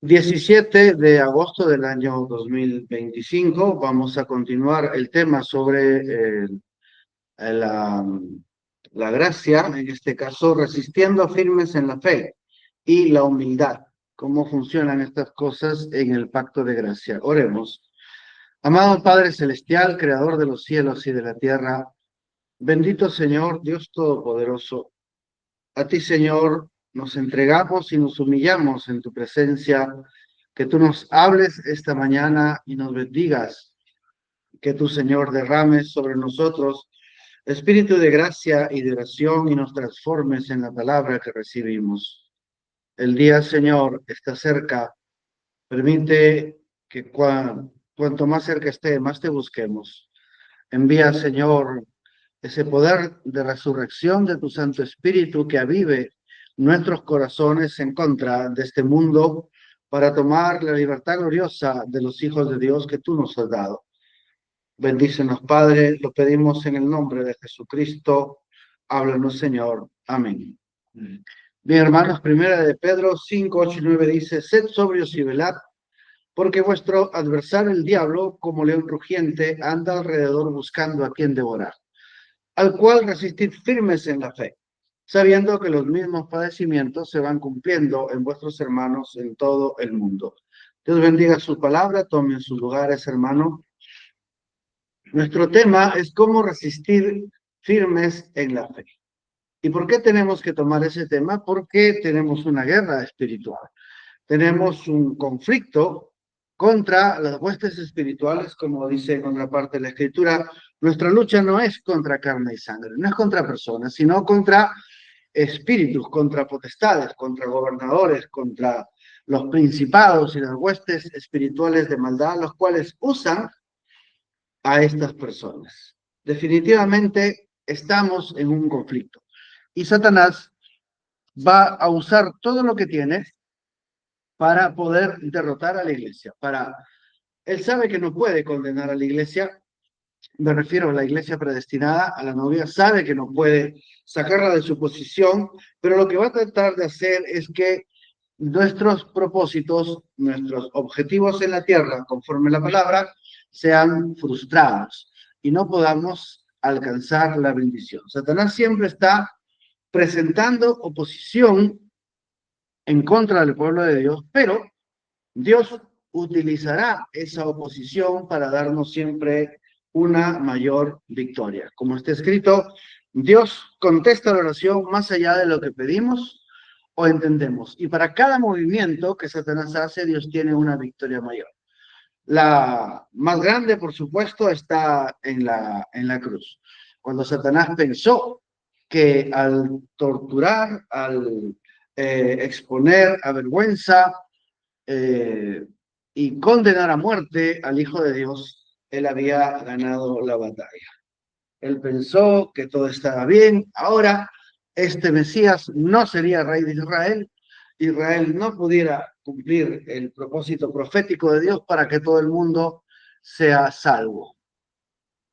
17 de agosto del año 2025. Vamos a continuar el tema sobre la, la gracia, en este caso, resistiendo firmes en la fe y la humildad. ¿Cómo funcionan estas cosas en el pacto de gracia? Oremos. Amado Padre Celestial, Creador de los cielos y de la tierra, bendito Señor, Dios Todopoderoso, a ti, Señor, nos entregamos y nos humillamos en tu presencia, que tú nos hables esta mañana y nos bendigas, que tú, Señor, derrames sobre nosotros espíritu de gracia y de oración y nos transformes en la palabra que recibimos. El día, Señor, está cerca. Permite que cuanto más cerca esté, más te busquemos. Envía, Señor, ese poder de resurrección de tu Santo Espíritu que avive nuestros corazones en contra de este mundo para tomar la libertad gloriosa de los hijos de Dios que tú nos has dado. Bendícenos, Padre, lo pedimos en el nombre de Jesucristo. Háblanos, Señor. Amén. Bien, hermanos, primera de Pedro 5, 8 y 9 dice: Sed sobrios y velad, porque vuestro adversario el diablo, como león rugiente, anda alrededor buscando a quien devorar, al cual resistid firmes en la fe, sabiendo que los mismos padecimientos se van cumpliendo en vuestros hermanos en todo el mundo. Dios bendiga su palabra, tomen sus lugares, hermano. Nuestro tema es cómo resistir firmes en la fe. ¿Y por qué tenemos que tomar ese tema? Porque tenemos una guerra espiritual. Tenemos un conflicto contra las huestes espirituales, como dice en otra parte de la Escritura. Nuestra lucha no es contra carne y sangre, no es contra personas, sino contra espíritus, contra potestades, contra gobernadores, contra los principados y las huestes espirituales de maldad, los cuales usan a estas personas. Definitivamente estamos en un conflicto y Satanás va a usar todo lo que tiene para poder derrotar a la iglesia. Él sabe que no puede condenar a la iglesia, me refiero a la iglesia predestinada, a la novia, sabe que no puede sacarla de su posición, pero lo que va a tratar de hacer es que nuestros propósitos, nuestros objetivos en la tierra, conforme la palabra, sean frustrados y no podamos alcanzar la bendición. Satanás siempre está presentando oposición en contra del pueblo de Dios, pero Dios utilizará esa oposición para darnos siempre una mayor victoria. Como está escrito, Dios contesta la oración más allá de lo que pedimos o entendemos. Y para cada movimiento que Satanás hace, Dios tiene una victoria mayor. La más grande, por supuesto, está en la cruz. Cuando Satanás pensó que al torturar, al exponer a vergüenza y condenar a muerte al Hijo de Dios, él había ganado la batalla. Él pensó que todo estaba bien. Ahora, este Mesías no sería rey de Israel. Israel no pudiera cumplir el propósito profético de Dios para que todo el mundo sea salvo.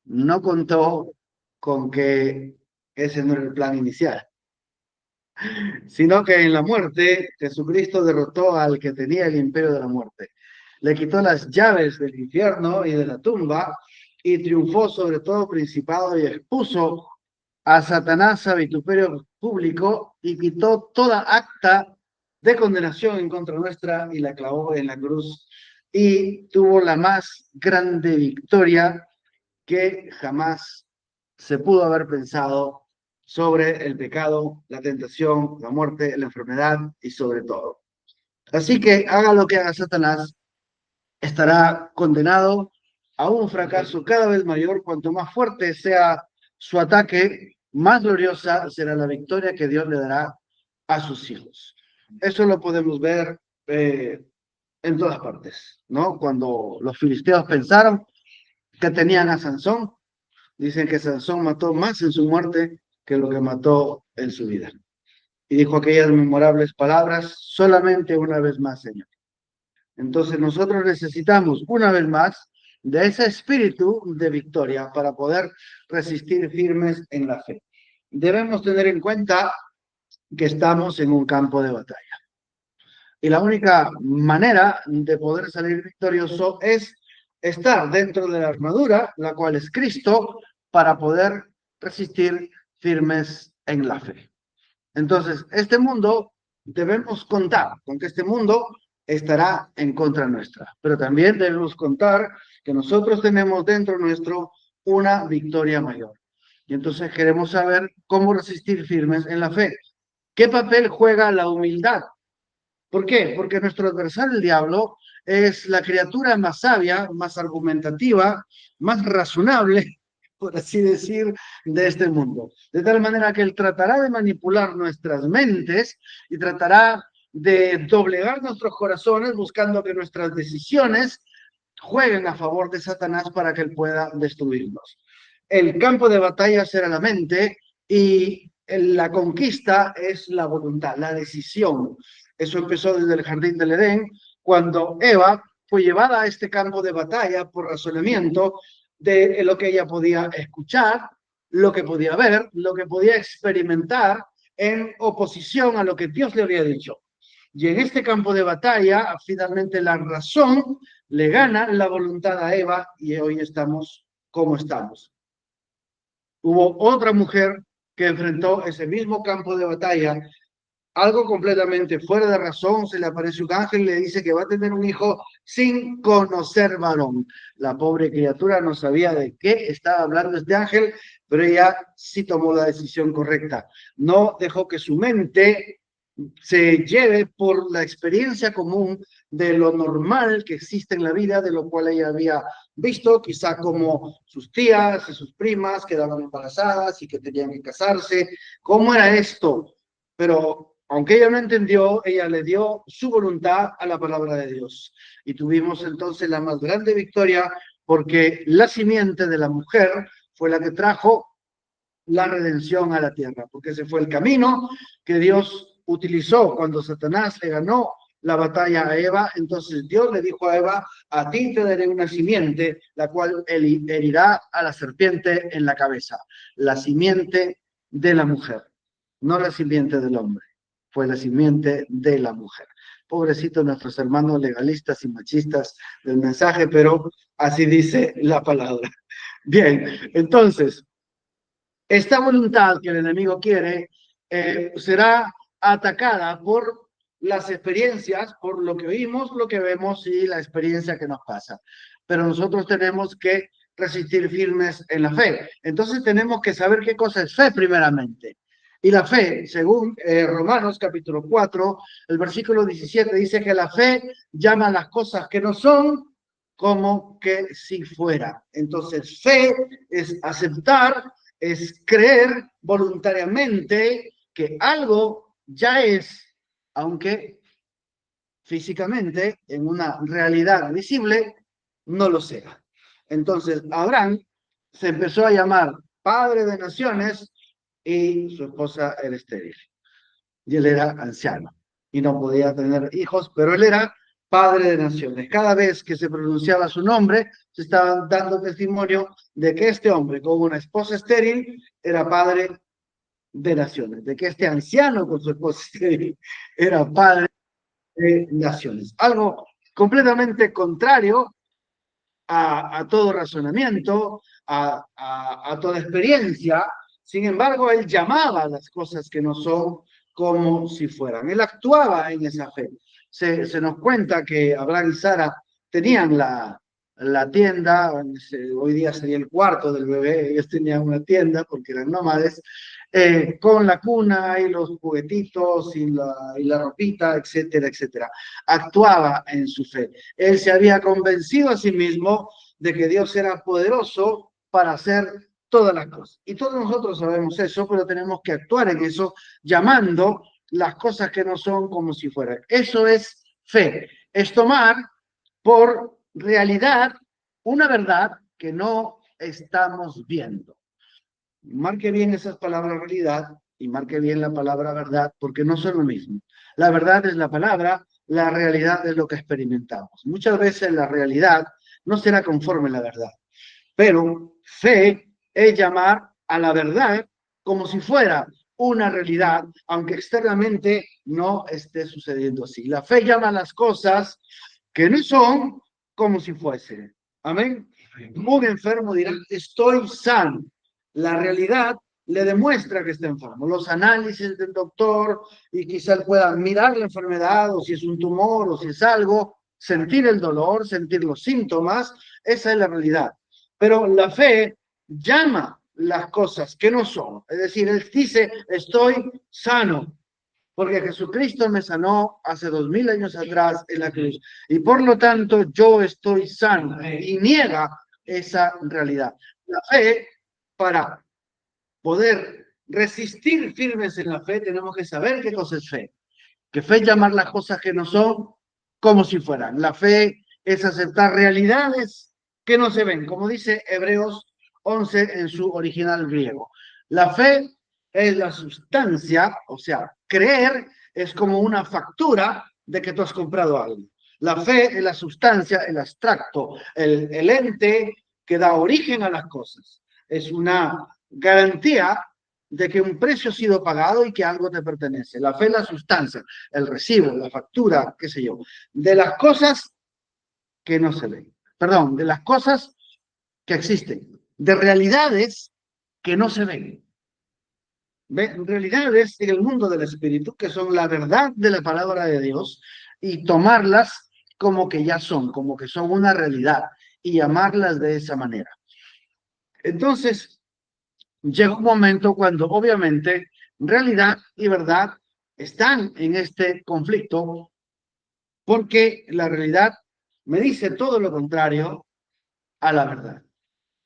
No contó con que ese no era el plan inicial, sino que en la muerte Jesucristo derrotó al que tenía el imperio de la muerte. Le quitó las llaves del infierno y de la tumba y triunfó sobre todo principado y expuso a Satanás a vituperio público y quitó toda acta de condenación en contra nuestra y la clavó en la cruz y tuvo la más grande victoria que jamás se pudo haber pensado sobre el pecado, la tentación, la muerte, la enfermedad y sobre todo. Así que haga lo que haga Satanás, estará condenado a un fracaso cada vez mayor. Cuanto más fuerte sea su ataque, más gloriosa será la victoria que Dios le dará a sus hijos. Eso lo podemos ver en todas partes, ¿no? Cuando los filisteos pensaron que tenían a Sansón, dicen que Sansón mató más en su muerte que lo que mató en su vida. Y dijo aquellas memorables palabras: solamente una vez más, Señor. Entonces nosotros necesitamos una vez más de ese espíritu de victoria para poder resistir firmes en la fe. Debemos tener en cuenta que estamos en un campo de batalla. Y la única manera de poder salir victorioso es estar dentro de la armadura, la cual es Cristo, para poder resistir firmes en la fe. Entonces, este mundo, debemos contar con que este mundo estará en contra nuestra, pero también debemos contar que nosotros tenemos dentro nuestro una victoria mayor. Y entonces queremos saber cómo resistir firmes en la fe. ¿Qué papel juega la humildad? ¿Por qué? Porque nuestro adversario, el diablo, es la criatura más sabia, más argumentativa, más razonable, por así decir, de este mundo. De tal manera que él tratará de manipular nuestras mentes y tratará de doblegar nuestros corazones buscando que nuestras decisiones jueguen a favor de Satanás para que él pueda destruirnos. El campo de batalla será la mente y la conquista es la voluntad, la decisión. Eso empezó desde el jardín del Edén, cuando Eva fue llevada a este campo de batalla por razonamiento de lo que ella podía escuchar, lo que podía ver, lo que podía experimentar en oposición a lo que Dios le había dicho. Y en este campo de batalla, finalmente la razón le gana la voluntad a Eva y hoy estamos como estamos. Hubo otra mujer que enfrentó ese mismo campo de batalla, algo completamente fuera de razón, se le aparece un ángel y le dice que va a tener un hijo sin conocer varón. La pobre criatura no sabía de qué estaba hablando este ángel, pero ella sí tomó la decisión correcta. No dejó que su mente se lleve por la experiencia común de lo normal que existe en la vida, de lo cual ella había visto, quizá como sus tías y sus primas quedaban embarazadas y que tenían que casarse. ¿Cómo era esto? Pero aunque ella no entendió, ella le dio su voluntad a la palabra de Dios. Y tuvimos entonces la más grande victoria porque la simiente de la mujer fue la que trajo la redención a la tierra, porque ese fue el camino que Dios utilizó cuando Satanás le ganó la batalla a Eva. Entonces Dios le dijo a Eva: a ti te daré una simiente, la cual herirá a la serpiente en la cabeza. La simiente de la mujer, no la simiente del hombre, fue la simiente de la mujer. Pobrecitos nuestros hermanos legalistas y machistas del mensaje, pero así dice la palabra. Bien, entonces, esta voluntad que el enemigo quiere será atacada por las experiencias, por lo que oímos, lo que vemos y la experiencia que nos pasa. Pero nosotros tenemos que resistir firmes en la fe. Entonces tenemos que saber qué cosa es fe primeramente. Y la fe, según Romanos capítulo 4, el versículo 17, dice que la fe llama a las cosas que no son como que si fuera. Entonces fe es aceptar, es creer voluntariamente que algo ya es, aunque físicamente, en una realidad visible, no lo sea. Entonces, Abraham se empezó a llamar padre de naciones y su esposa era estéril. Y él era anciano y no podía tener hijos, pero él era padre de naciones. Cada vez que se pronunciaba su nombre, se estaban dando testimonio de que este hombre con una esposa estéril era padre de naciones, de que este anciano con su esposa estéril era padre de naciones. Algo completamente contrario a todo razonamiento, a toda experiencia. Sin embargo, él llamaba a las cosas que no son como si fueran. Él actuaba en esa fe. Se nos cuenta que Abraham y Sara tenían la tienda, hoy día sería el cuarto del bebé, ellos tenían una tienda porque eran nómades, con la cuna y los juguetitos y la ropita, etcétera, etcétera. Actuaba en su fe. Él se había convencido a sí mismo de que Dios era poderoso para hacer todas las cosas. Y todos nosotros sabemos eso, pero tenemos que actuar en eso, llamando las cosas que no son como si fueran. Eso es fe, es tomar por realidad una verdad que no estamos viendo. Marque bien esas palabras realidad y marque bien la palabra verdad, porque no son lo mismo. La verdad es la palabra, la realidad es lo que experimentamos. Muchas veces la realidad no será conforme a la verdad, pero fe es llamar a la verdad como si fuera, una realidad, aunque externamente no esté sucediendo así. La fe llama a las cosas que no son como si fuesen. Amén. Un enfermo dirá, estoy sano. La realidad le demuestra que está enfermo. Los análisis del doctor y quizá él pueda mirar la enfermedad o si es un tumor o si es algo, sentir el dolor, sentir los síntomas, esa es la realidad. Pero la fe llama las cosas que no son. Es decir, él dice, estoy sano, porque Jesucristo me sanó hace 2000 años atrás en la cruz. Y por lo tanto, yo estoy sano y niega esa realidad. La fe, para poder resistir firmes en la fe, tenemos que saber qué cosa es fe. Que fe es llamar las cosas que no son como si fueran. La fe es aceptar realidades que no se ven, como dice Hebreos 11 en su original griego. La fe es la sustancia, o sea, creer es como una factura de que tú has comprado algo. La fe es la sustancia, el abstracto, el ente que da origen a las cosas. Es una garantía de que un precio ha sido pagado y que algo te pertenece. La fe es la sustancia, el recibo, la factura, qué sé yo, de las cosas que no se ven. Perdón, de las cosas que existen, de realidades que no se ven. Realidades en el mundo del espíritu que son la verdad de la palabra de Dios y tomarlas como que ya son, como que son una realidad y llamarlas de esa manera. Entonces, llega un momento cuando obviamente realidad y verdad están en este conflicto porque la realidad me dice todo lo contrario a la verdad.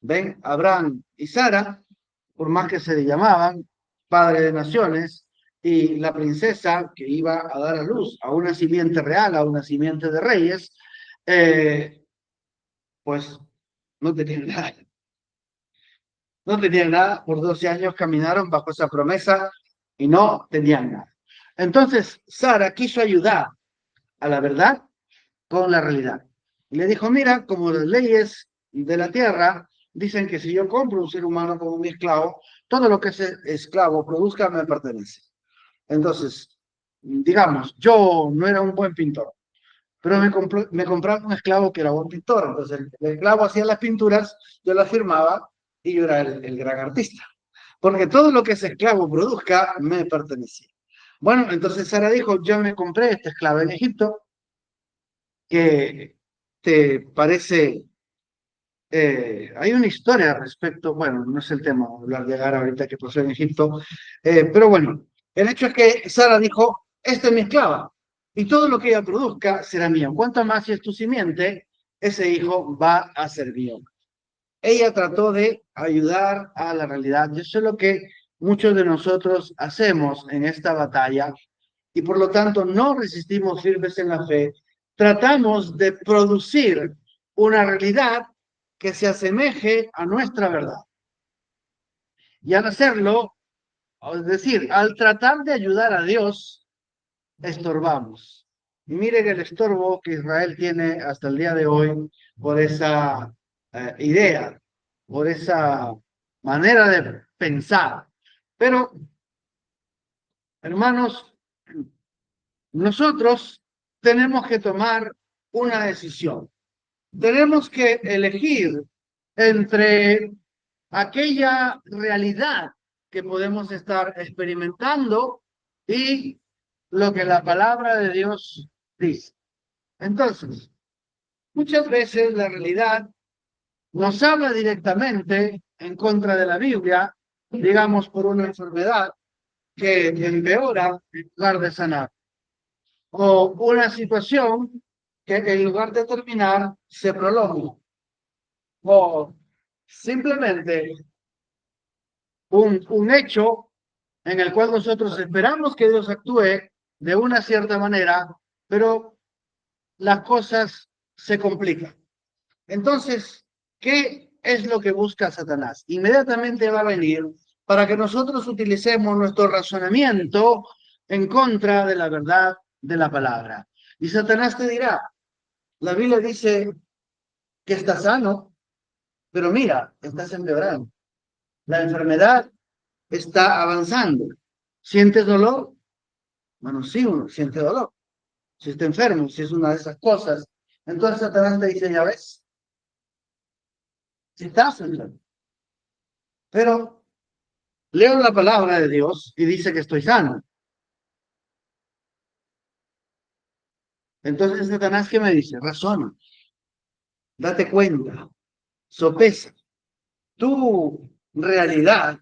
¿Ven? Abraham y Sara, por más que se llamaban padre de naciones, y la princesa que iba a dar a luz a una simiente real, a una simiente de reyes, pues no tenían nada. No tenían nada, por 12 años caminaron bajo esa promesa y no tenían nada. Entonces, Sara quiso ayudar a la verdad con la realidad. Y le dijo, mira, como las leyes de la tierra dicen que si yo compro un ser humano como mi esclavo, todo lo que ese esclavo produzca me pertenece. Entonces, digamos, yo no era un buen pintor, pero me compraba un esclavo que era buen pintor. Entonces, el esclavo hacía las pinturas, yo las firmaba y yo era el gran artista. Porque todo lo que ese esclavo produzca me pertenecía. Bueno, entonces Sara dijo, yo me compré este esclavo en Egipto, que te parece, hay una historia al respecto, bueno, no es el tema hablar de Agar ahorita que pasó en Egipto, pero bueno, el hecho es que Sara dijo, esta es mi esclava, y todo lo que ella produzca será mío. Cuanto más si es tu simiente, ese hijo va a ser mío. Ella trató de ayudar a la realidad. Y eso es lo que muchos de nosotros hacemos en esta batalla y por lo tanto no resistimos firmes en la fe. Tratamos de producir una realidad que se asemeje a nuestra verdad. Y al hacerlo, es decir, al tratar de ayudar a Dios, estorbamos. Y miren el estorbo que Israel tiene hasta el día de hoy por esa idea, por esa manera de pensar. Pero, hermanos, nosotros tenemos que tomar una decisión. Tenemos que elegir entre aquella realidad que podemos estar experimentando y lo que la palabra de Dios dice. Entonces, muchas veces la realidad nos habla directamente en contra de la Biblia, digamos por una enfermedad que empeora en lugar de sanar, o una situación que en lugar de terminar se prolonga, o simplemente un hecho en el cual nosotros esperamos que Dios actúe de una cierta manera, pero las cosas se complican. Entonces, ¿qué es lo que busca Satanás? Inmediatamente va a venir para que nosotros utilicemos nuestro razonamiento en contra de la verdad de la palabra. Y Satanás te dirá, la Biblia dice que estás sano, pero mira, estás empeorando. La enfermedad está avanzando. ¿Sientes dolor? Bueno, sí, uno siente dolor. Si está enfermo, si es una de esas cosas. Entonces Satanás te dice, ya ves, si estás enfermo. Pero leo la palabra de Dios y dice que estoy sano. Entonces Satanás, ¿qué me dice? Razona, date cuenta, sopesa. Tu realidad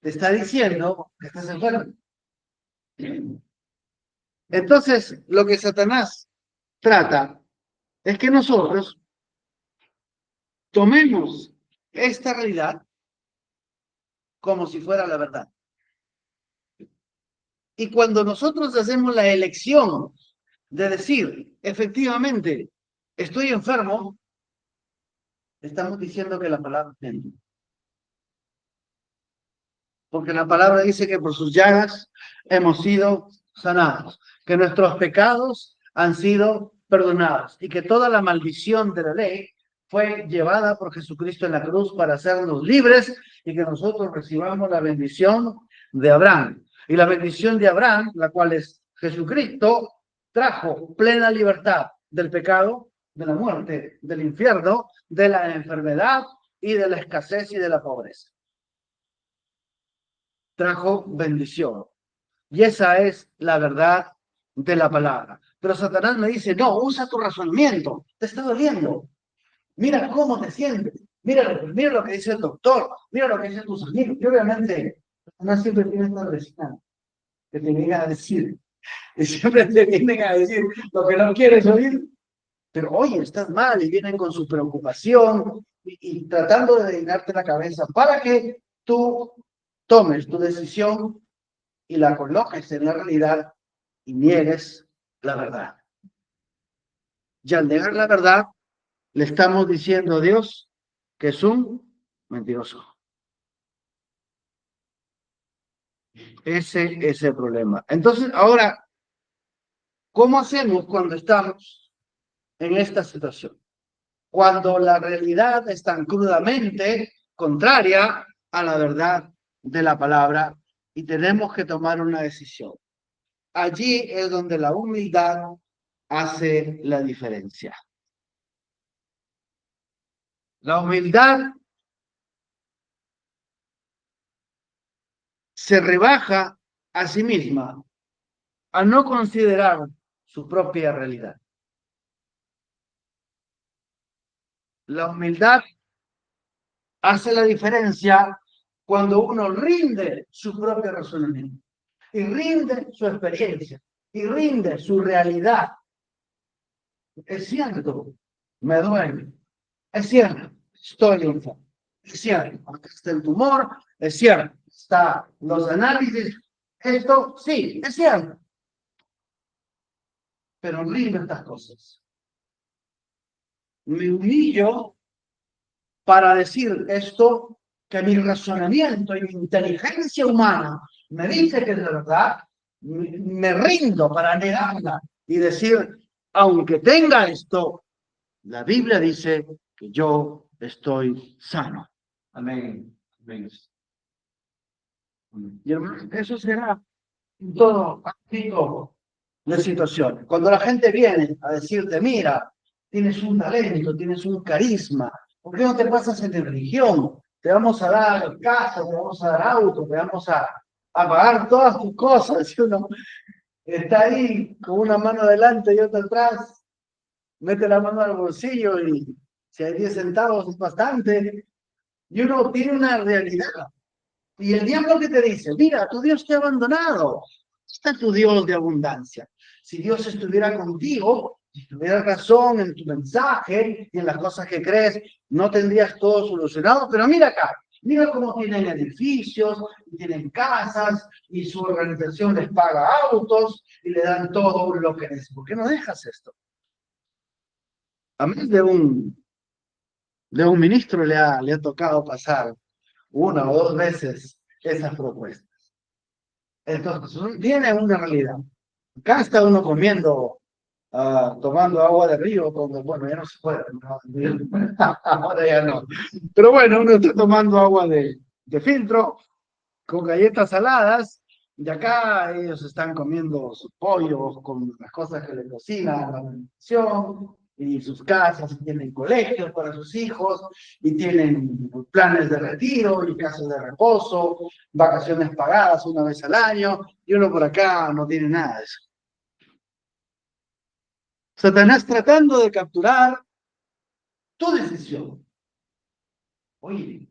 te está diciendo que estás enfermo. Entonces, lo que Satanás trata es que nosotros tomemos esta realidad como si fuera la verdad. Y cuando nosotros hacemos la elección de decir, efectivamente, estoy enfermo, estamos diciendo que la palabra es mentira. Porque la palabra dice que por sus llagas hemos sido sanados, que nuestros pecados han sido perdonados y que toda la maldición de la ley fue llevada por Jesucristo en la cruz para hacernos libres y que nosotros recibamos la bendición de Abraham. Y la bendición de Abraham, la cual es Jesucristo, trajo plena libertad del pecado, de la muerte, del infierno, de la enfermedad y de la escasez y de la pobreza. Trajo bendición. Y esa es la verdad de la palabra. Pero Satanás me dice, no, usa tu razonamiento, te está doliendo. Mira cómo te sientes. Mira lo que dice el doctor, mira lo que dicen tus amigos. Y obviamente, Satanás siempre tiene esta vecina que te viene a decir, y siempre te vienen a decir lo que no quieres oír. Pero oye, estás mal y vienen con su preocupación y tratando de llenarte la cabeza para que tú tomes tu decisión y la coloques en la realidad y niegues la verdad. Y al negar la verdad, le estamos diciendo a Dios que es un mentiroso. Ese es el problema. Entonces, ahora, ¿cómo hacemos cuando estamos en esta situación? Cuando la realidad es tan crudamente contraria a la verdad de la palabra y tenemos que tomar una decisión. Allí es donde la humildad hace la diferencia. La humildad se rebaja a sí misma a no considerar su propia realidad. La humildad hace la diferencia cuando uno rinde su propio razonamiento y rinde su experiencia y rinde su realidad. Es cierto, me duele. Es cierto, estoy enfermo. Es cierto, acá está el tumor. Es cierto, están los análisis. Esto sí, es cierto. Pero rindo estas cosas. Me humillo para decir esto que mi razonamiento y mi inteligencia humana me dice que es de verdad. Me rindo para negarla y decir, aunque tenga esto, la Biblia dice que yo estoy sano. Amén. Amén. Y hermano, eso será en todo tipo de situaciones. Cuando la gente viene a decirte, mira, tienes un talento, tienes un carisma, ¿por qué no te pasas en religión? Te vamos a dar casa, te vamos a dar auto, te vamos a pagar todas tus cosas. Y uno está ahí con una mano adelante y otra atrás, mete la mano al bolsillo y si hay 10 centavos es bastante. Y uno tiene una realidad. Y el diablo que te dice, mira, tu Dios te ha abandonado. Está tu Dios de abundancia. Si Dios estuviera contigo, si tuvieras razón en tu mensaje y en las cosas que crees, no tendrías todo solucionado. Pero mira acá, mira cómo tienen edificios, tienen casas y su organización les paga autos y le dan todo lo que necesitan. ¿Por qué no dejas esto? A mí de un ministro le ha tocado pasar una o dos veces esas propuestas. Entonces, viene una realidad. Acá está uno comiendo, tomando agua de río, cuando, bueno, ya no se puede, ¿no? Ahora ya no. Pero bueno, uno está tomando agua de filtro, con galletas saladas, Y acá ellos están comiendo sus pollos con las cosas que les cocinan, la alimentación, y sus casas, y tienen colegios para sus hijos, y tienen planes de retiro, y casas de reposo, vacaciones pagadas una vez al año, y uno por acá no tiene nada de eso. Satanás tratando de capturar tu decisión. Oye,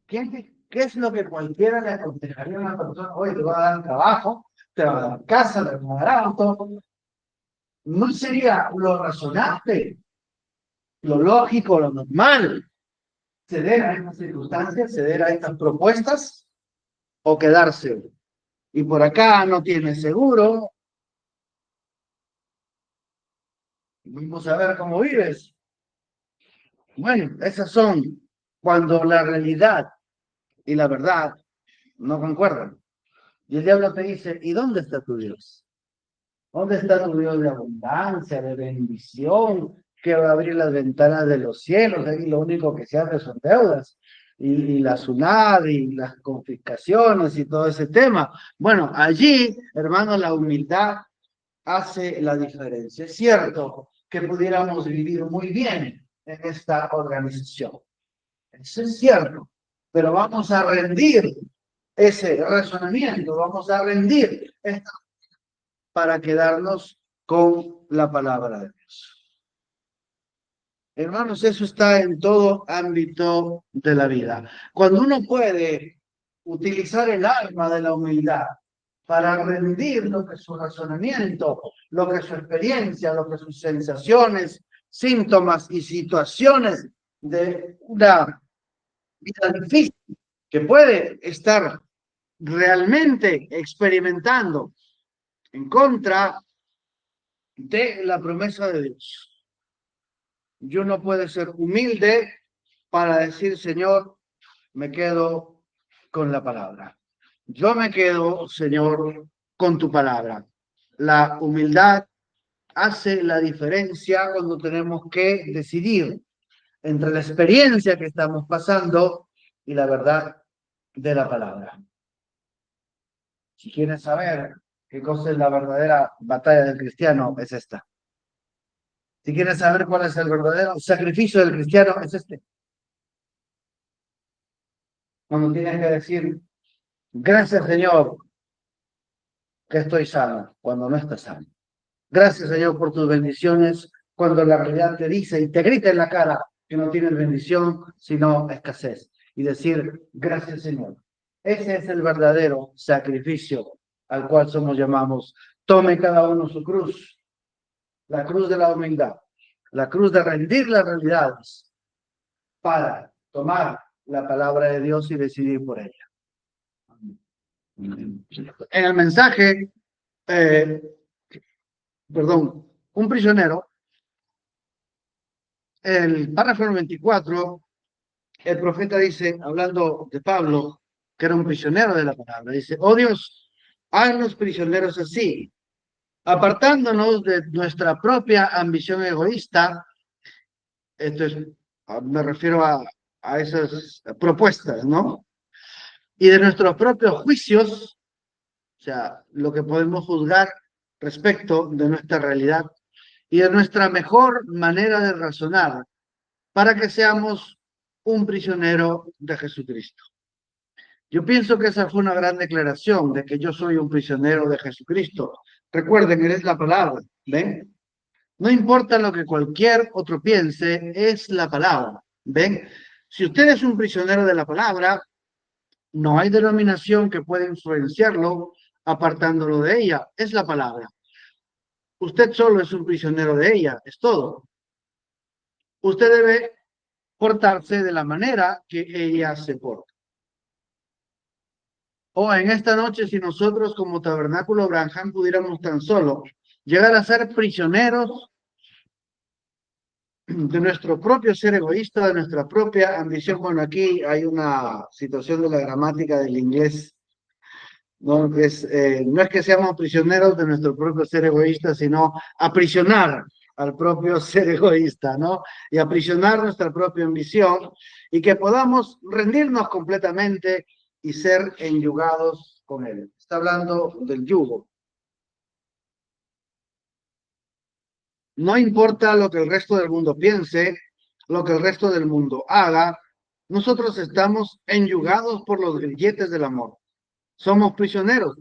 ¿qué es lo que cualquiera le aconsejaría a una persona? Oye, te va a dar trabajo, te va a dar casa, te va a dar auto. ¿No sería lo razonable, lo lógico, lo normal, ceder a estas circunstancias, ceder a estas propuestas o quedarse? Y por acá no tiene seguro. Vamos a ver cómo vives. Bueno, esas son cuando la realidad y la verdad no concuerdan. Y el diablo te dice, ¿y dónde está tu Dios? ¿Dónde está tu Dios de abundancia, de bendición, que va a abrir las ventanas de los cielos? Ahí lo único que se abre son deudas. Y la SUNAT y las confiscaciones y todo ese tema. Bueno, allí, hermano, la humildad hace la diferencia. Es cierto que pudiéramos vivir muy bien en esta organización. Eso es cierto. Pero vamos a rendir ese razonamiento, vamos a rendir esta para quedarnos con la palabra de Dios. Hermanos, eso está en todo ámbito de la vida. Cuando uno puede utilizar el arma de la humildad para rendir lo que es su razonamiento, lo que es su experiencia, lo que sus sensaciones, síntomas y situaciones de una vida difícil que puede estar realmente experimentando en contra de la promesa de Dios. Yo no puedo ser humilde para decir, Señor, me quedo con la palabra. Yo me quedo, Señor, con tu palabra. La humildad hace la diferencia cuando tenemos que decidir entre la experiencia que estamos pasando y la verdad de la palabra. Si quieres saber qué cosa es la verdadera batalla del cristiano, es esta. Si quieres saber cuál es el verdadero sacrificio del cristiano, es este. Cuando tienes que decir, gracias Señor, que estoy sano, cuando no estás sano. Gracias Señor por tus bendiciones, cuando la realidad te dice y te grita en la cara que no tienes bendición, sino escasez. Y decir, gracias Señor. Ese es el verdadero sacrificio al cual somos llamados. Tome cada uno su cruz, la cruz de la humildad, la cruz de rendir las realidades para tomar la palabra de Dios y decidir por ella. En el mensaje, un prisionero, el párrafo 24, el profeta dice, hablando de Pablo, que era un prisionero de la palabra, dice, oh Dios, haznos prisioneros así, apartándonos de nuestra propia ambición egoísta. Esto es, me refiero a esas propuestas, ¿no? Y de nuestros propios juicios, o sea, lo que podemos juzgar respecto de nuestra realidad y de nuestra mejor manera de razonar para que seamos un prisionero de Jesucristo. Yo pienso que esa fue una gran declaración de que yo soy un prisionero de Jesucristo. Recuerden, Él es la palabra, ¿ven? No importa lo que cualquier otro piense, es la palabra, ¿ven? Si usted es un prisionero de la palabra, no hay denominación que pueda influenciarlo apartándolo de ella, es la palabra. Usted solo es un prisionero de ella, es todo. Usted debe portarse de la manera que ella se porta. O en esta noche, si nosotros como Tabernáculo Branham pudiéramos tan solo llegar a ser prisioneros de nuestro propio ser egoísta, de nuestra propia ambición. Bueno, aquí hay una situación de la gramática del inglés. No es que seamos prisioneros de nuestro propio ser egoísta, sino aprisionar al propio ser egoísta, ¿no? Y aprisionar nuestra propia ambición y que podamos rendirnos completamente y ser enyugados con él. Está hablando del yugo. No importa lo que el resto del mundo piense, lo que el resto del mundo haga, nosotros estamos enyugados por los grilletes del amor. Somos prisioneros.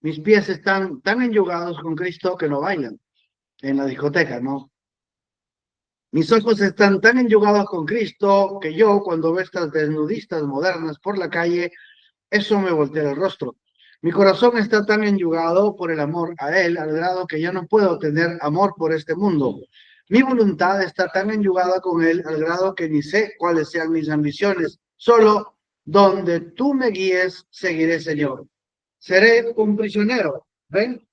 Mis pies están tan enyugados con Cristo que no bailan en la discoteca, ¿no? Mis ojos están tan enyugados con Cristo que yo, cuando veo estas desnudistas modernas por la calle, eso me voltea el rostro. Mi corazón está tan enyugado por el amor a Él, al grado que yo no puedo tener amor por este mundo. Mi voluntad está tan enyugada con Él, al grado que ni sé cuáles sean mis ambiciones. Solo donde tú me guíes, seguiré, Señor. Seré un prisionero. ¿Ven?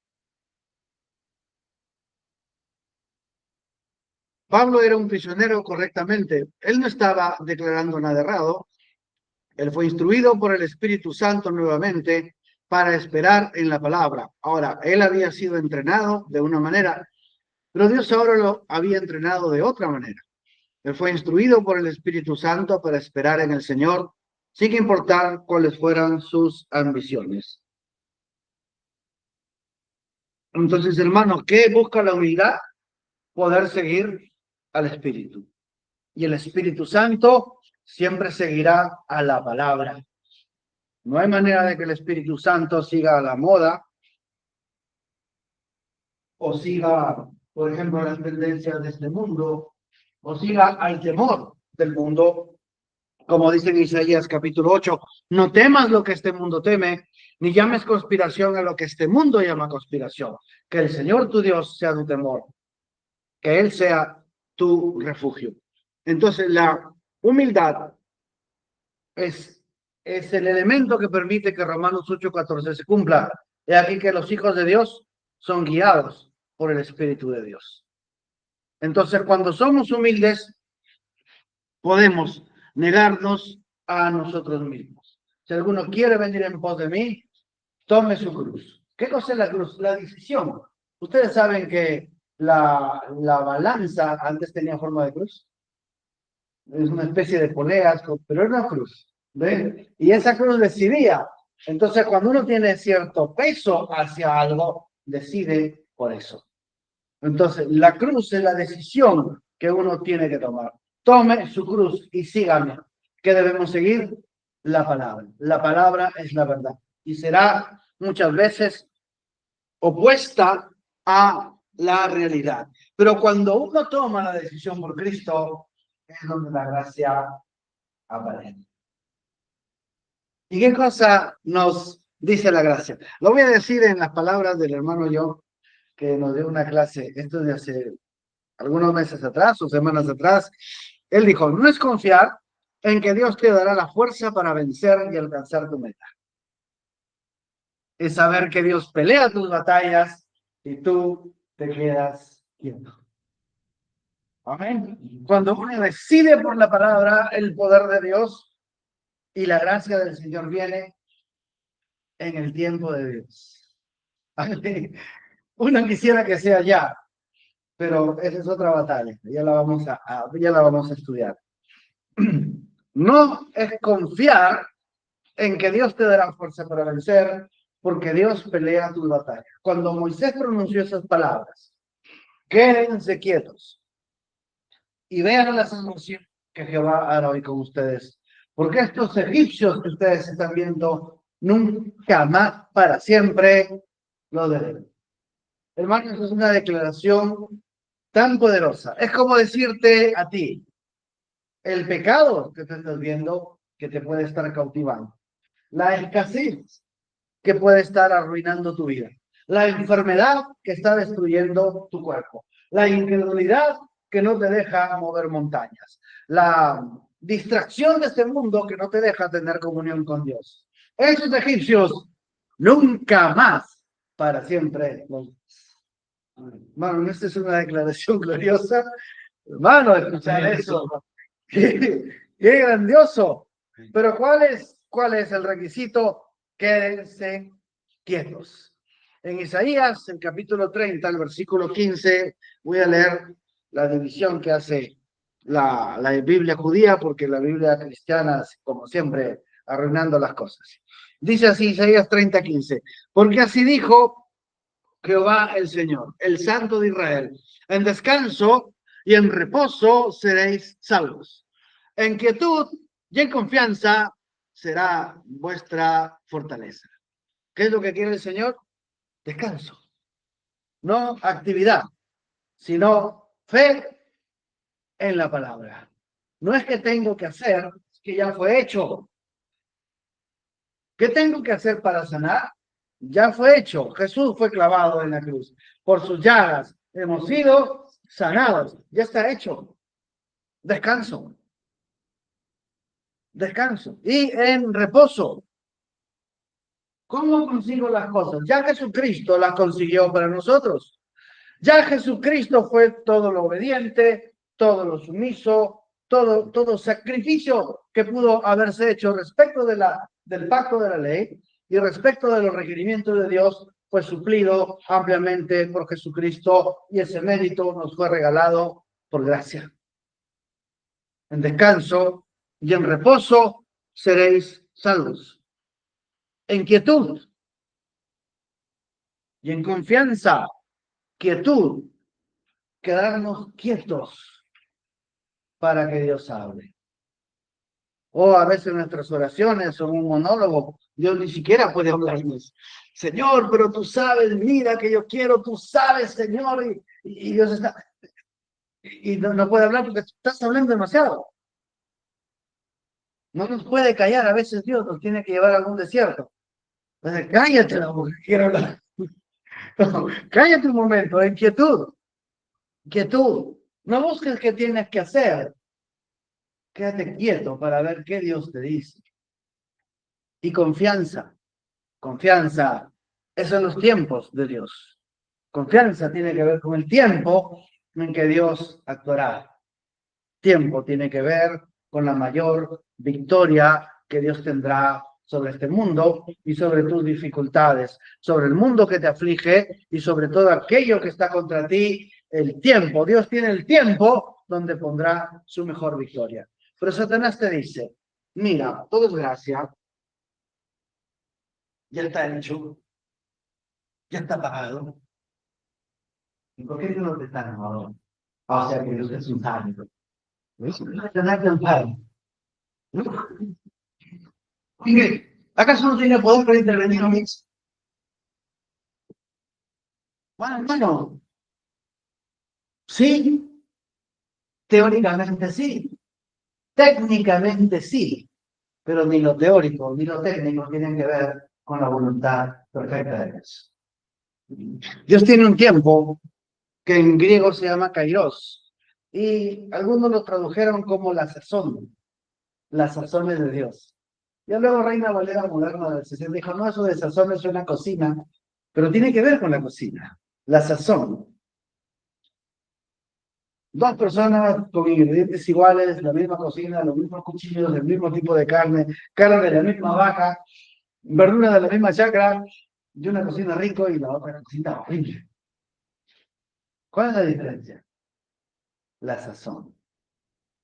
Pablo era un prisionero correctamente. Él no estaba declarando nada errado. Él fue instruido por el Espíritu Santo nuevamente para esperar en la palabra. Ahora, él había sido entrenado de una manera, pero Dios ahora lo había entrenado de otra manera. Él fue instruido por el Espíritu Santo para esperar en el Señor, sin importar cuáles fueran sus ambiciones. Entonces, hermano, ¿qué busca la humildad? Poder seguir al Espíritu. Y el Espíritu Santo siempre seguirá a la palabra. No hay manera de que el Espíritu Santo siga a la moda o siga, por ejemplo, las tendencias de este mundo o siga al temor del mundo, como dice en Isaías capítulo 8, no temas lo que este mundo teme, ni llames conspiración a lo que este mundo llama conspiración. Que el Señor tu Dios sea tu temor, que Él sea tu refugio. Entonces, la humildad es el elemento que permite que Romanos 8:14 se cumpla. He aquí que los hijos de Dios son guiados por el Espíritu de Dios. Entonces, cuando somos humildes, podemos negarnos a nosotros mismos. Si alguno quiere venir en pos de mí, tome su cruz. ¿Qué cosa es la cruz? La decisión. Ustedes saben que la balanza antes tenía forma de cruz. Es una especie de poleas, pero es una cruz. ¿Ven? Y esa cruz decidía. Entonces, cuando uno tiene cierto peso hacia algo, decide por eso. Entonces, la cruz es la decisión que uno tiene que tomar. Tome su cruz y sígame. ¿Qué debemos seguir? La palabra. La palabra es la verdad. Y será muchas veces opuesta a la realidad. Pero cuando uno toma la decisión por Cristo, es donde la gracia aparece. ¿Y qué cosa nos dice la gracia? Lo voy a decir en las palabras del hermano John, que nos dio una clase, esto de hace algunos meses atrás o semanas atrás. Él dijo, no es confiar en que Dios te dará la fuerza para vencer y alcanzar tu meta. Es saber que Dios pelea tus batallas y tú te quedas quieto. Amén. Cuando uno decide por la palabra, el poder de Dios y la gracia del Señor viene en el tiempo de Dios. Amén. Uno quisiera que sea ya, pero esa es otra batalla. Ya la vamos a estudiar. No es confiar en que Dios te dará fuerza para vencer, porque Dios pelea tus batallas. Cuando Moisés pronunció esas palabras, quédense quietos y vean la salvación que Jehová hará hoy con ustedes. Porque estos egipcios que ustedes están viendo, nunca más para siempre lo deben. Hermanos, es una declaración tan poderosa. Es como decirte a ti, el pecado que te estás viendo, que te puede estar cautivando. La escasez que puede estar arruinando tu vida. La enfermedad que está destruyendo tu cuerpo. La incredulidad que no te deja mover montañas. La distracción de este mundo que no te deja tener comunión con Dios. Esos egipcios nunca más para siempre. Hermano, esta es una declaración gloriosa. Hermano, escuchar eso. ¡Qué grandioso! Pero ¿cuál es el requisito? Quédense quietos. En Isaías, el capítulo 30, el versículo 15, voy a leer la división que hace la Biblia judía, porque la Biblia cristiana, como siempre, arruinando las cosas. Dice así Isaías 30:15, porque así dijo Jehová el Señor, el Santo de Israel, en descanso y en reposo seréis salvos. En quietud y en confianza será vuestra fortaleza. ¿Qué es lo que quiere el Señor? Descanso. No actividad, sino fe en la palabra. No es que tengo que hacer, es que ya fue hecho. ¿Qué tengo que hacer para sanar? Ya fue hecho. Jesús fue clavado en la cruz. Por sus llagas hemos sido sanados. Ya está hecho. Descanso. Descanso. Y en reposo. ¿Cómo consigo las cosas? Ya Jesucristo las consiguió para nosotros. Ya Jesucristo fue todo lo obediente, todo lo sumiso, todo sacrificio que pudo haberse hecho respecto del pacto de la ley y respecto de los requerimientos de Dios fue suplido ampliamente por Jesucristo y ese mérito nos fue regalado por gracia. En descanso y en reposo seréis salvos. En quietud y en confianza, quietud, quedarnos quietos para que Dios hable. O a veces nuestras oraciones son un monólogo. Dios ni siquiera puede hablarnos. Señor, pero tú sabes, mira que yo quiero, tú sabes, Señor. Y Dios está... Y no puede hablar porque estás hablando demasiado. No nos puede callar. A veces Dios nos tiene que llevar a algún desierto. Entonces, cállate la boca, quiero hablar. No, cállate un momento, en quietud. Quietud. No busques qué tienes que hacer. Quédate quieto para ver qué Dios te dice. Y confianza. Confianza. Esos son los tiempos de Dios. Confianza tiene que ver con el tiempo en que Dios actuará. Tiempo tiene que ver con la mayor victoria que Dios tendrá sobre este mundo y sobre tus dificultades, sobre el mundo que te aflige y sobre todo aquello que está contra ti, el tiempo. Dios tiene el tiempo donde pondrá su mejor victoria. Pero Satanás te dice, mira, todo es gracia, ya está hecho, ya está pagado. ¿Y por qué no te están ahora? O sea que Dios es un santo. ¿Acaso no tiene poder para intervenir en mix? Bueno, sí, teóricamente sí, técnicamente sí, pero ni lo teórico ni lo técnico tienen que ver con la voluntad perfecta de Dios. Dios tiene un tiempo que en griego se llama kairos y algunos lo tradujeron como la sazón, las sazones de Dios. Ya luego Reina Valera Moderna del 60 dijo, no, eso de sazón es una cocina, pero tiene que ver con la cocina, la sazón. Dos personas con ingredientes iguales, la misma cocina, los mismos cuchillos, el mismo tipo de carne, carne de la misma vaca, verdura de la misma chacra, y una cocina rico y la otra cocina horrible. ¿Cuál es la diferencia? La sazón.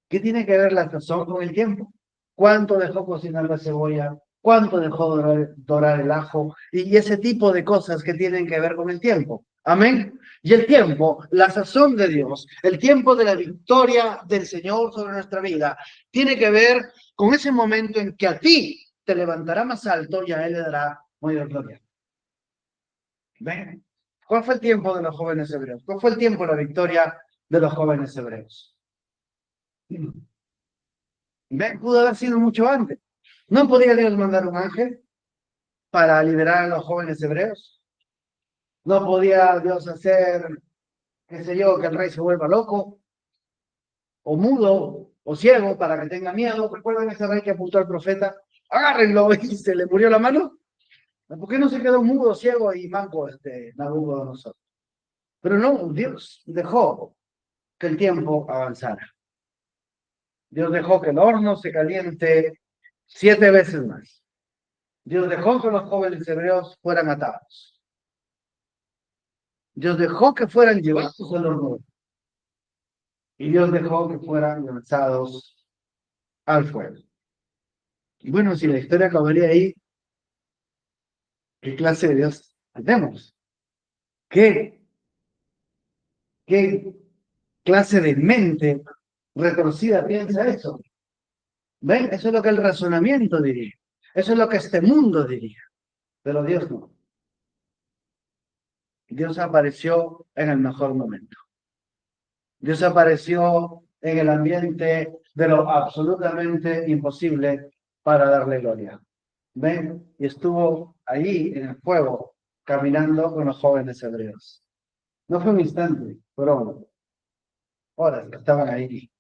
¿Qué tiene que ver la sazón con el tiempo? ¿Cuánto dejó cocinar la cebolla? ¿Cuánto dejó dorar el ajo? Y ese tipo de cosas que tienen que ver con el tiempo. Amén. Y el tiempo, la sazón de Dios, el tiempo de la victoria del Señor sobre nuestra vida, tiene que ver con ese momento en que a ti te levantará más alto y a Él le dará mayor gloria. ¿Ven? ¿Cuál fue el tiempo de los jóvenes hebreos? ¿Cuál fue el tiempo de la victoria de los jóvenes hebreos? ¿Ven? Pudo haber sido mucho antes. ¿No podía Dios mandar un ángel para liberar a los jóvenes hebreos? ¿No podía Dios hacer, qué sé yo, que el rey se vuelva loco, o mudo, o ciego, para que tenga miedo? ¿Recuerdan ese rey que apuntó al profeta? Agárrenlo y se le murió la mano. ¿Por qué no se quedó mudo, ciego y manco Nabucodonosor? Pero no, Dios dejó que el tiempo avanzara. Dios dejó que el horno se caliente 7 veces más. Dios dejó que los jóvenes hebreos fueran atados. Dios dejó que fueran llevados al horno. Y Dios dejó que fueran lanzados al fuego. Bueno, si la historia acabaría ahí, ¿qué clase de Dios tenemos? ¿Qué, qué clase de mente retorcida piensa eso? ¿Ven? Eso es lo que el razonamiento diría. Eso es lo que este mundo diría. Pero Dios no. Dios apareció en el mejor momento. Dios apareció en el ambiente de lo absolutamente imposible para darle gloria. ¿Ven? Y estuvo ahí en el fuego, caminando con los jóvenes hebreos. No fue un instante, fueron horas que estaban ahí.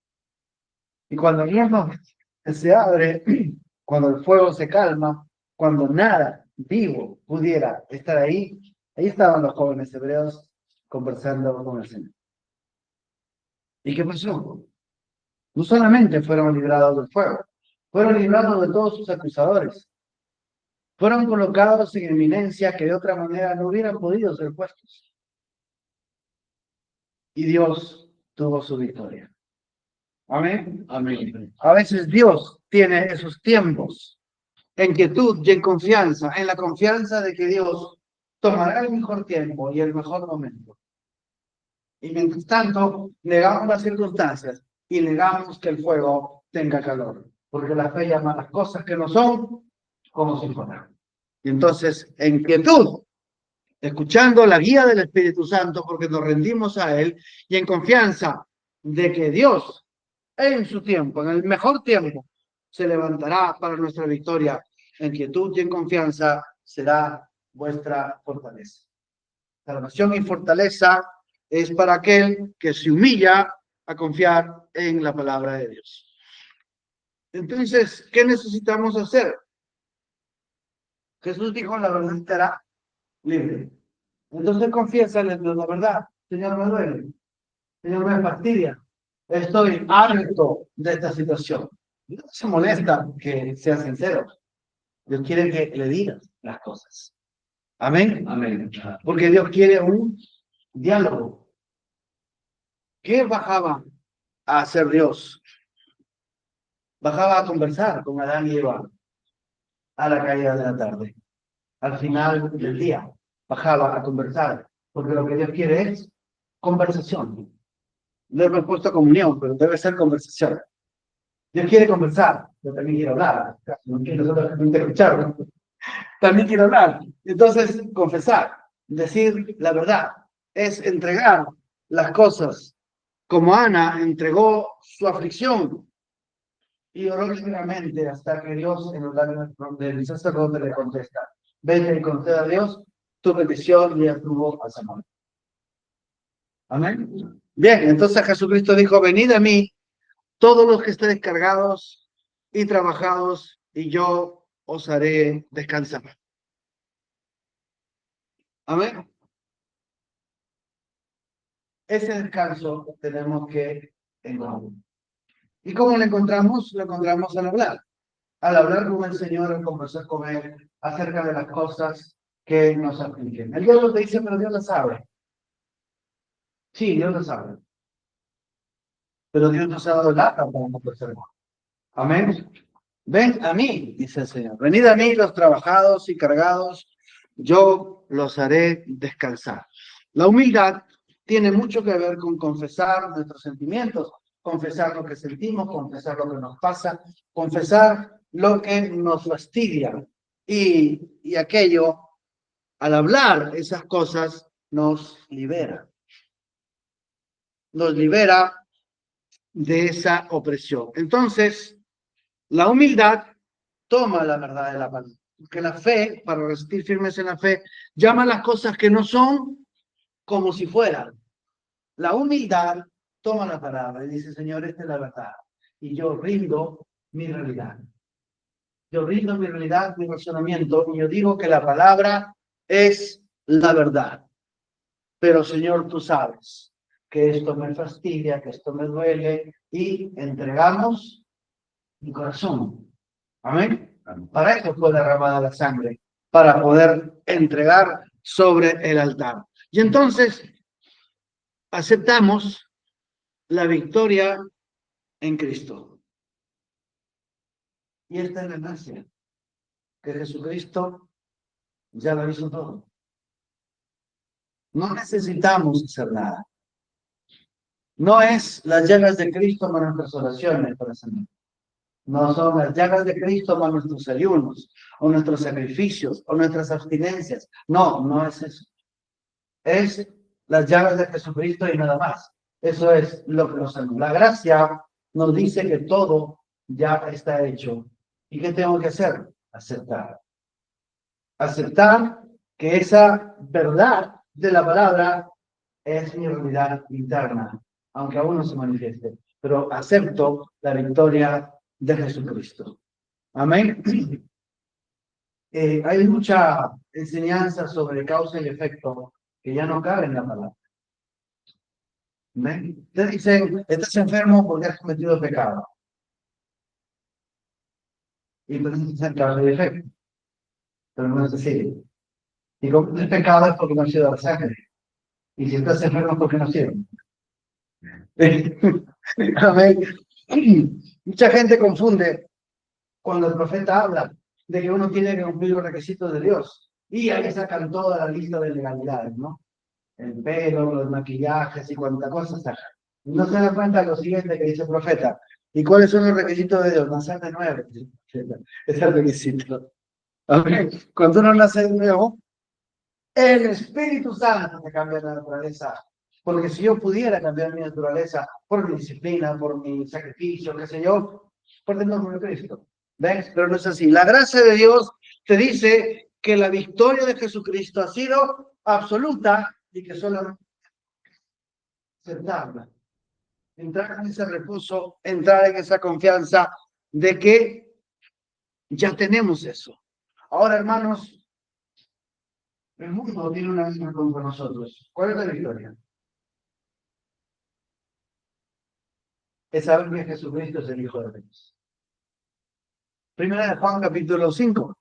Y cuando el horno se abre, cuando el fuego se calma, cuando nada vivo pudiera estar ahí, ahí estaban los jóvenes hebreos conversando con el Señor. ¿Y qué pasó? No solamente fueron librados del fuego, fueron librados de todos sus acusadores. Fueron colocados en eminencia que de otra manera no hubieran podido ser puestos. Y Dios tuvo su victoria. Amén. Amén. A veces Dios tiene esos tiempos en quietud y en confianza, en la confianza de que Dios tomará el mejor tiempo y el mejor momento. Y mientras tanto, negamos las circunstancias y negamos que el fuego tenga calor, porque la fe llama las cosas que no son como si fueran. Y entonces, en quietud, escuchando la guía del Espíritu Santo, porque nos rendimos a Él, y en confianza de que Dios, en su tiempo, en el mejor tiempo, se levantará para nuestra victoria. En quietud y en confianza será vuestra fortaleza. Salvación y fortaleza es para aquel que se humilla a confiar en la palabra de Dios. Entonces, ¿qué necesitamos hacer? Jesús dijo, la verdad estará libre. Entonces confiésale la verdad. Señor, me duele. Señor, me fastidia. Estoy harto de esta situación. Dios se molesta que seas sincero. Dios quiere que le digas las cosas. Amén. Amén. Porque Dios quiere un diálogo. ¿Qué bajaba a hacer Dios? Bajaba a conversar con Adán y Eva a la caída de la tarde. Al final del día, bajaba a conversar. Porque lo que Dios quiere es conversación. No hemos puesto comunión, pero debe ser conversación. Dios quiere conversar, yo también quiero hablar. No quiero solamente escuchar, ¿no? También quiero hablar. Entonces, confesar, decir la verdad, es entregar las cosas como Ana entregó su aflicción y oró libremente hasta que Dios en los labios del sacerdote le contesta: vete y conceda a Dios tu petición y estuvo a Samuel. Amén. Bien, entonces Jesucristo dijo: venid a mí todos los que estén descargados y trabajados, y yo os haré descansar. Amén. Ese descanso tenemos que encontrar. ¿Y cómo lo encontramos? Lo encontramos al hablar. Al hablar con el Señor, al conversar con Él acerca de las cosas que nos afligen. El diablo te dice, pero Dios lo sabe. Sí, Dios lo sabe. Pero Dios nos ha dado la para conversar. Amén. Ven a mí, dice el Señor. Venid a mí los trabajados y cargados, yo los haré descansar. La humildad tiene mucho que ver con confesar nuestros sentimientos, confesar lo que sentimos, confesar lo que nos pasa, confesar lo que nos fastidia. Y aquello, al hablar esas cosas, nos libera. Nos libera de esa opresión. Entonces, la humildad toma la verdad de la palabra. Porque la fe, para resistir firmes en la fe, llama las cosas que no son como si fueran. La humildad toma la palabra y dice: Señor, esta es la verdad. Y yo rindo mi realidad. Yo rindo mi realidad, mi razonamiento, y yo digo que la palabra es la verdad. Pero, Señor, tú sabes que esto me fastidia, que esto me duele, y entregamos mi corazón. Amén. Para eso fue derramada la sangre, para poder entregar sobre el altar. Y entonces aceptamos la victoria en Cristo. Y esta es la gracia, que Jesucristo ya lo hizo todo. No necesitamos hacer nada. No es las llagas de Cristo más nuestras oraciones para sanar. No son las llagas de Cristo más nuestros ayunos, o nuestros sacrificios, o nuestras abstinencias. No, no es eso. Es las llagas de Jesucristo y nada más. Eso es lo que nos salva. La gracia nos dice que todo ya está hecho. ¿Y qué tengo que hacer? Aceptar. Aceptar que esa verdad de la palabra es mi realidad interna, aunque aún no se manifieste. Pero acepto la victoria de Jesucristo. Amén. Hay mucha enseñanza sobre causa y efecto que ya no cabe en la palabra. ¿Ven? Ustedes dicen, estás enfermo porque has cometido pecado. Y entonces dicen causa y efecto. Pero no es así. Y como el pecado es porque no ha sido la sangre. Y si estás enfermo es porque no ha sido. Amén. Mucha gente confunde cuando el profeta habla de que uno tiene que cumplir los requisitos de Dios. Y ahí sacan toda la lista de legalidades, ¿no? El pelo, los maquillajes y cuánta cosa sacan. No se da cuenta de lo siguiente que dice el profeta. ¿Y cuáles son los requisitos de Dios? Nacer de nuevo. Es el requisito. ¿Okay? Cuando uno nace de nuevo, el Espíritu Santo te cambia la naturaleza. Porque si yo pudiera cambiar mi naturaleza por mi disciplina, por mi sacrificio, qué sé yo, por el nombre de Cristo. ¿Ves? Pero no es así. La gracia de Dios te dice que la victoria de Jesucristo ha sido absoluta y que solo aceptarla. Entrar en ese reposo, entrar en esa confianza de que ya tenemos eso. Ahora, hermanos, el mundo tiene una misma con nosotros. ¿Cuál es la victoria? Es saber que Jesucristo es el Hijo de Dios. Primera de Juan, capítulo 5.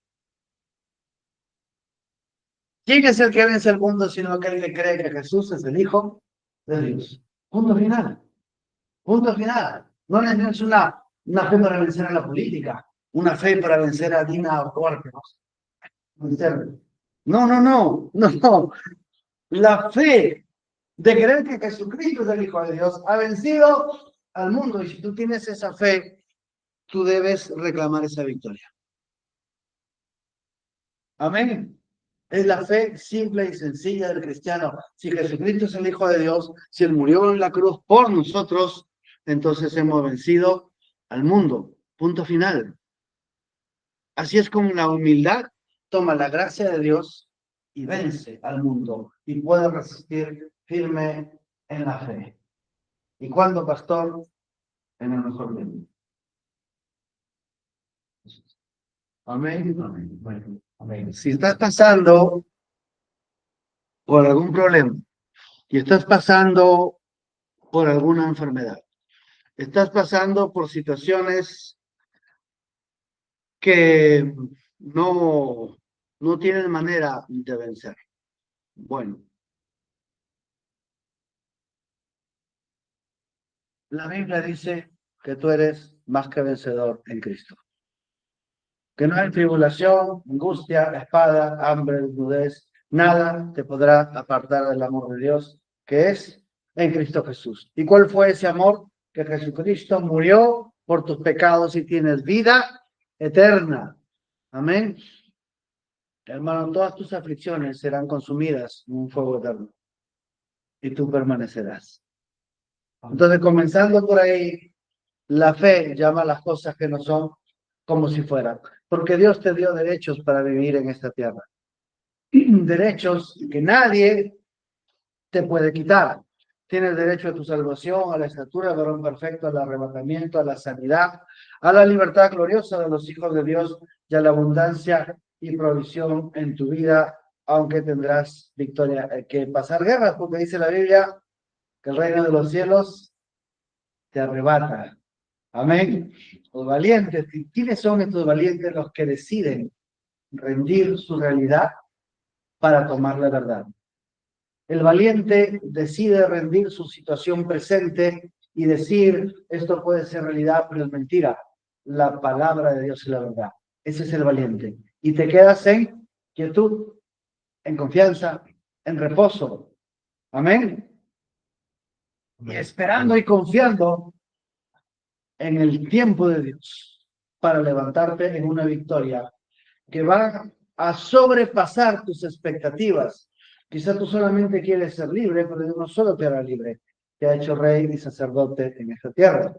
¿Quién es el que vence el mundo sino aquel que cree que Jesús es el Hijo de Dios? Punto final. Punto final. No es una fe para vencer a la política, una fe para vencer a Dina Boluarte. No, no, no, no. La fe de creer que Jesucristo es el Hijo de Dios ha vencido al mundo. Y si tú tienes esa fe, tú debes reclamar esa victoria. Amén. Es la fe simple y sencilla del cristiano. Si Jesucristo es el Hijo de Dios, si Él murió en la cruz por nosotros, entonces hemos vencido al mundo. Punto final. Así es como la humildad toma la gracia de Dios y vence al mundo y puede resistir firme en la fe. ¿Y cuándo, pastor? En el mejor tiempo. Amén. Amén. Amén. Si estás pasando por algún problema y estás pasando por alguna enfermedad, estás pasando por situaciones que no tienen manera de vencer. Bueno, la Biblia dice que tú eres más que vencedor en Cristo. Que no hay tribulación, angustia, espada, hambre, desnudez, nada te podrá apartar del amor de Dios, que es en Cristo Jesús. ¿Y cuál fue ese amor? Que Jesucristo murió por tus pecados y tienes vida eterna. Amén. Hermano, todas tus aflicciones serán consumidas en un fuego eterno y tú permanecerás. Entonces, comenzando por ahí, la fe llama a las cosas que no son como si fueran, porque Dios te dio derechos para vivir en esta tierra. Derechos que nadie te puede quitar. Tienes derecho a tu salvación, a la estatura del varón perfecto, al arrebatamiento, a la sanidad, a la libertad gloriosa de los hijos de Dios y a la abundancia y provisión en tu vida, aunque tendrás victoria, que pasar guerras, porque dice la Biblia que el reino de los cielos te arrebata. Amén. Los valientes, ¿quiénes son estos valientes? Los que deciden rendir su realidad para tomar la verdad. El valiente decide rendir su situación presente y decir, esto puede ser realidad, pero es mentira. la palabra de Dios y la verdad. Ese es el valiente. Y te quedas en quietud, en confianza, en reposo. Amén. Y esperando y confiando en el tiempo de Dios para levantarte en una victoria que va a sobrepasar tus expectativas. Quizá tú solamente quieres ser libre, pero Dios no solo te hará libre, te ha hecho rey y sacerdote en esta tierra.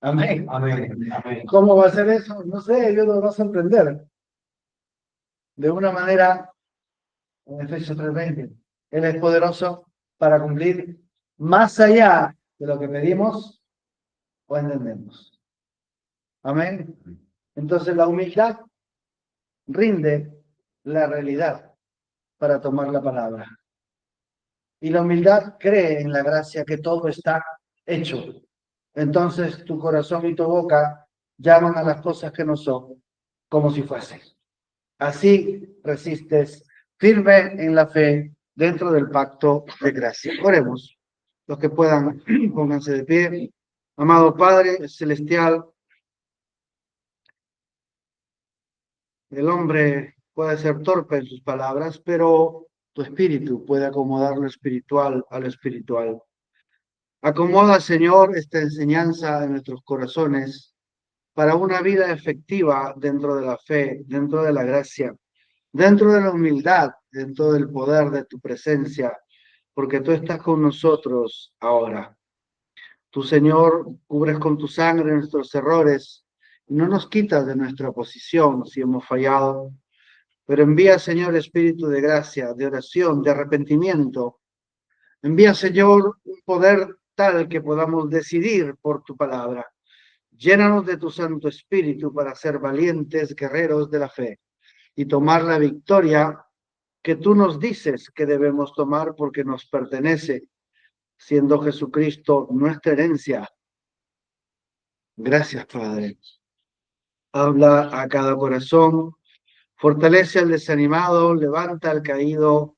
Amén. Amén. Amén. ¿Cómo va a ser eso? No sé, Dios nos va a sorprender. De una manera, en Efesios 3:20, Él es poderoso para cumplir más allá de lo que pedimos o entendemos. Amén. Entonces la humildad rinde la realidad para tomar la palabra. Y la humildad cree en la gracia que todo está hecho. Entonces tu corazón y tu boca llaman a las cosas que no son como si fuesen. Así resistes firme en la fe dentro del pacto de gracia. Oremos. Los que puedan, pónganse de pie. Amado Padre Celestial, el hombre puede ser torpe en sus palabras, pero tu espíritu puede acomodar lo espiritual a lo espiritual. Acomoda, Señor, esta enseñanza en nuestros corazones para una vida efectiva dentro de la fe, dentro de la gracia, dentro de la humildad, dentro del poder de tu presencia, porque tú estás con nosotros ahora. Tú, Señor, cubres con tu sangre nuestros errores y no nos quitas de nuestra posición si hemos fallado, pero envía, Señor, espíritu de gracia, de oración, de arrepentimiento. Envía, Señor, un poder tal que podamos decidir por tu palabra. Llénanos de tu Santo Espíritu para ser valientes guerreros de la fe y tomar la victoria que tú nos dices que debemos tomar porque nos pertenece, siendo Jesucristo nuestra herencia. Gracias, Padre. Habla a cada corazón, fortalece al desanimado, levanta al caído,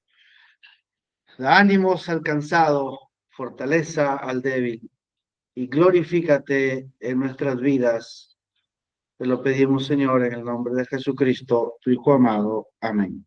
da ánimos al cansado, fortaleza al débil y glorifícate en nuestras vidas. Te lo pedimos, Señor, en el nombre de Jesucristo, tu Hijo amado. Amén.